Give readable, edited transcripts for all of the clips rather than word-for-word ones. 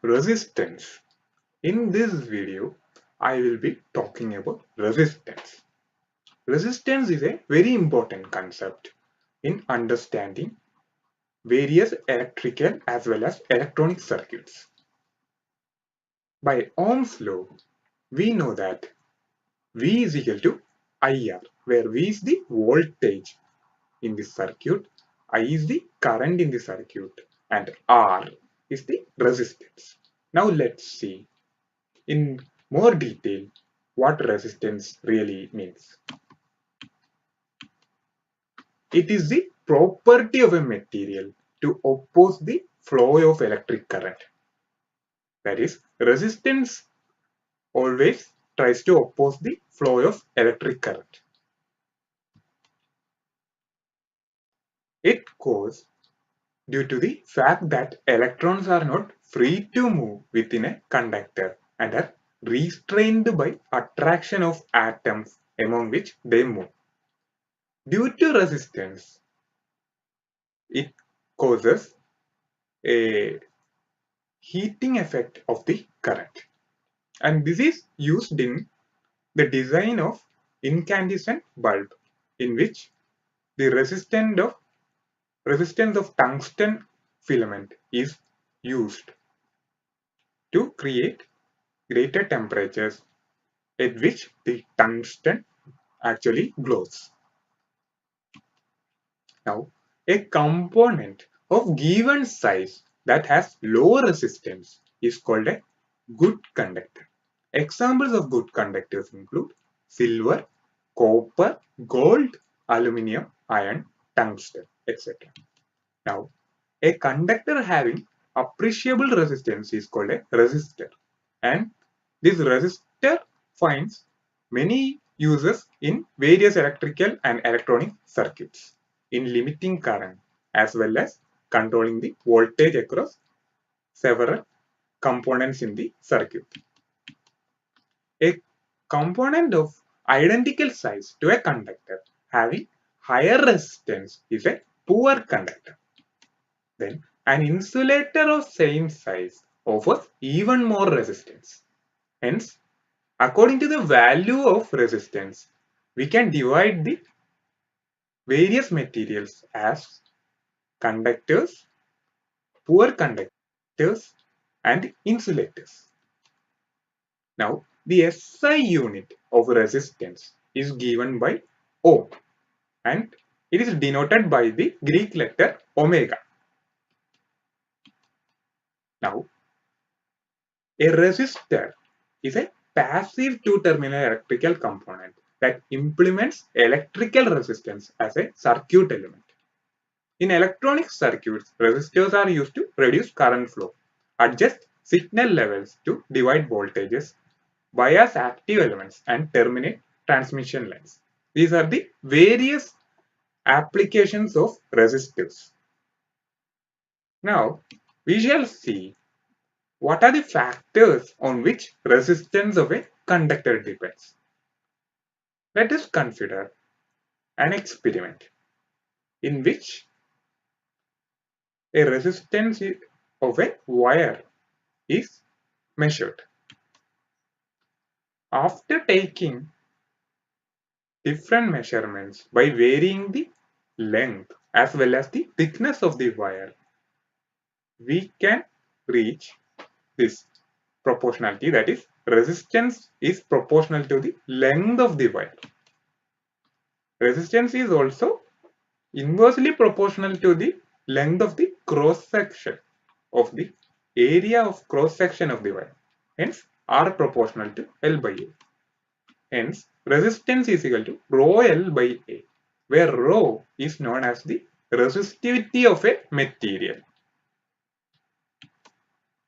resistance. In this video, I will be talking about resistance. Resistance is a very important concept in understanding various electrical as well as electronic circuits. By Ohm's law, we know that V is equal to IR, where V is the voltage in the circuit, I is the current in the circuit, and R is the resistance. Now let's see in more detail what resistance really means. It is the property of a material to oppose the flow of electric current. That is, resistance always tries to oppose the flow of electric current. It goes due to the fact that electrons are not free to move within a conductor and are restrained by attraction of atoms among which they move. Due to resistance, it causes a heating effect of the current, and this is used in the design of incandescent bulb, in which the resistance of tungsten filament is used to create greater temperatures at which the tungsten actually glows. Now, a component of given size that has low resistance is called a good conductor. Examples of good conductors include silver, copper, gold, aluminium, iron, tungsten, etc. Now, a conductor having appreciable resistance is called a resistor, and this resistor finds many uses in various electrical and electronic circuits in limiting current as well as controlling the voltage across several components in the circuit. A component of identical size to a conductor having higher resistance is a poor conductor. Then an insulator of same size offers even more resistance. Hence, according to the value of resistance, we can divide the various materials as conductors, poor conductors, and insulators. Now, the SI unit of resistance is given by Ohm, and it is denoted by the Greek letter omega. Now, a resistor is a passive two-terminal electrical component that implements electrical resistance as a circuit element. In electronic circuits, resistors are used to reduce current flow, adjust signal levels to divide voltages, bias active elements, and terminate transmission lines. These are the various applications of resistors. Now, we shall see what are the factors on which resistance of a conductor depends. Let us consider an experiment in which a resistance of a wire is measured. After taking different measurements by varying the length as well as the thickness of the wire, we can reach this proportionality, that is, resistance is proportional to the length of the wire. Resistance is also inversely proportional to the length of the cross section of the area of cross section of the wire. Hence, R proportional to L by A. Hence, resistance is equal to rho L by A, where rho is known as the resistivity of a material.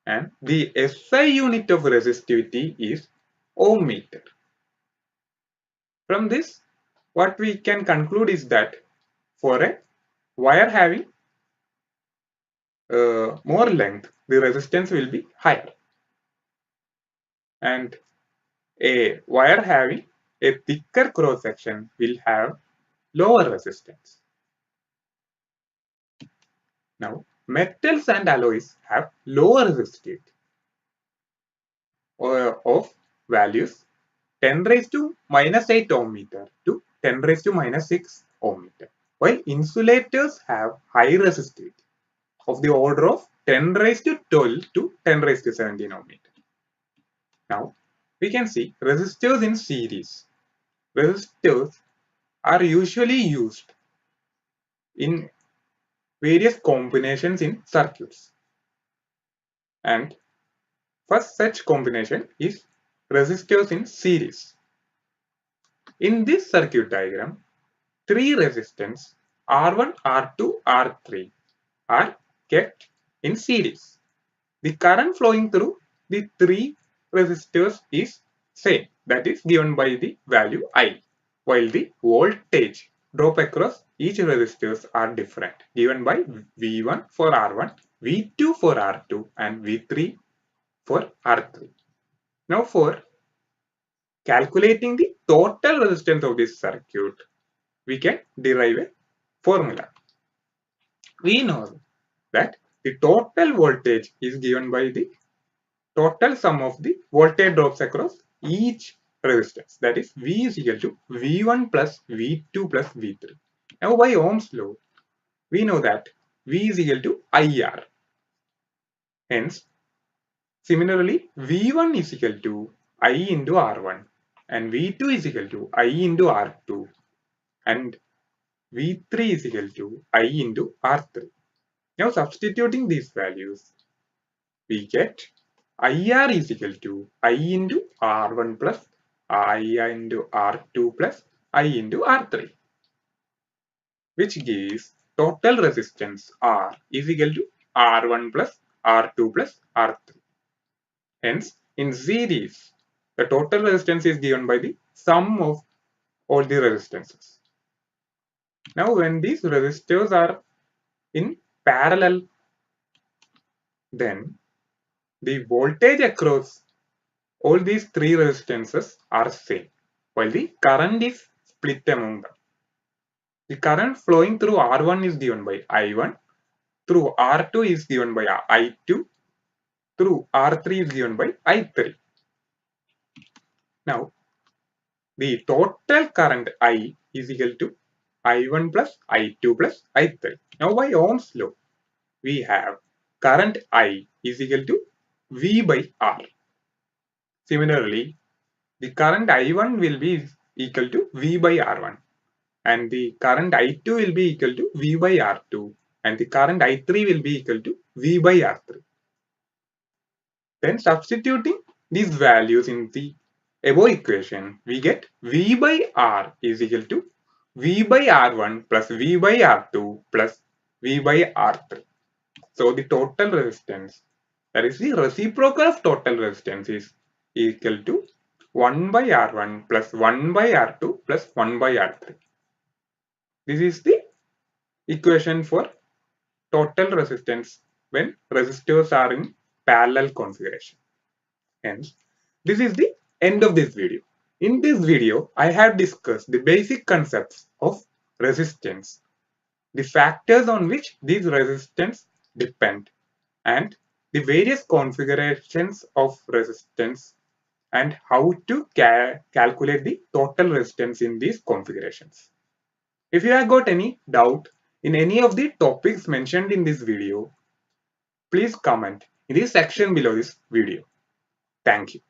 And the SI unit of resistivity is ohm meter. From this, what we can conclude is that for a wire having more length, the resistance will be higher, and a wire having a thicker cross section will have lower resistance. Now, metals and alloys have lower resistivity, of values 10 raised to minus 8 ohm meter to 10 raised to minus 6 ohm meter, while insulators have high resistivity of the order of 10 raised to 12 to 10 raised to 17 ohm meter. Now, we can see resistors in series. Resistors are usually used in various combinations in circuits. And first such combination is resistors in series. In this circuit diagram, three resistors R1, R2, R3 are kept in series. The current flowing through the three resistors is same, that is given by the value I, while the voltage drop across each resistors are different, given by V1 for R1, V2 for R2 and V3 for R3. Now for calculating the total resistance of this circuit, we can derive a formula. We know that the total voltage is given by the total sum of the voltage drops across each resistance, that is V is equal to V1 plus V2 plus V3. Now by Ohm's law, we know that V is equal to IR. Hence, similarly, V1 is equal to I into R1 and V2 is equal to I into R2 and V3 is equal to I into R3. Now substituting these values, we get IR is equal to I into R1 plus I into R2 plus I into R3, which gives total resistance R is equal to R1 plus R2 plus R3. Hence, in series, the total resistance is given by the sum of all the resistances. Now, when these resistors are in parallel, then the voltage across all these three resistances are same, while the current is split among them. The current flowing through R1 is given by I1, through R2 is given by I2, through R3 is given by I3. Now, the total current I is equal to I1 plus I2 plus I3. Now, by Ohm's law, we have current I is equal to V by R. Similarly, the current I1 will be equal to V by R1 and the current I2 will be equal to V by R2 and the current I3 will be equal to V by R3. Then substituting these values in the above equation, we get V by R is equal to V by R1 plus V by R2 plus V by R3. So the total resistance, that is the reciprocal of total resistance, is equal to 1 by R1 plus 1 by R2 plus 1 by R3. This is the equation for total resistance when resistors are in parallel configuration. Hence, this is the end of this video. In this video, I have discussed the basic concepts of resistance, the factors on which these resistance depend, and the various configurations of resistance and how to calculate the total resistance in these configurations. If you have got any doubt in any of the topics mentioned in this video, please comment in the section below this video. Thank you.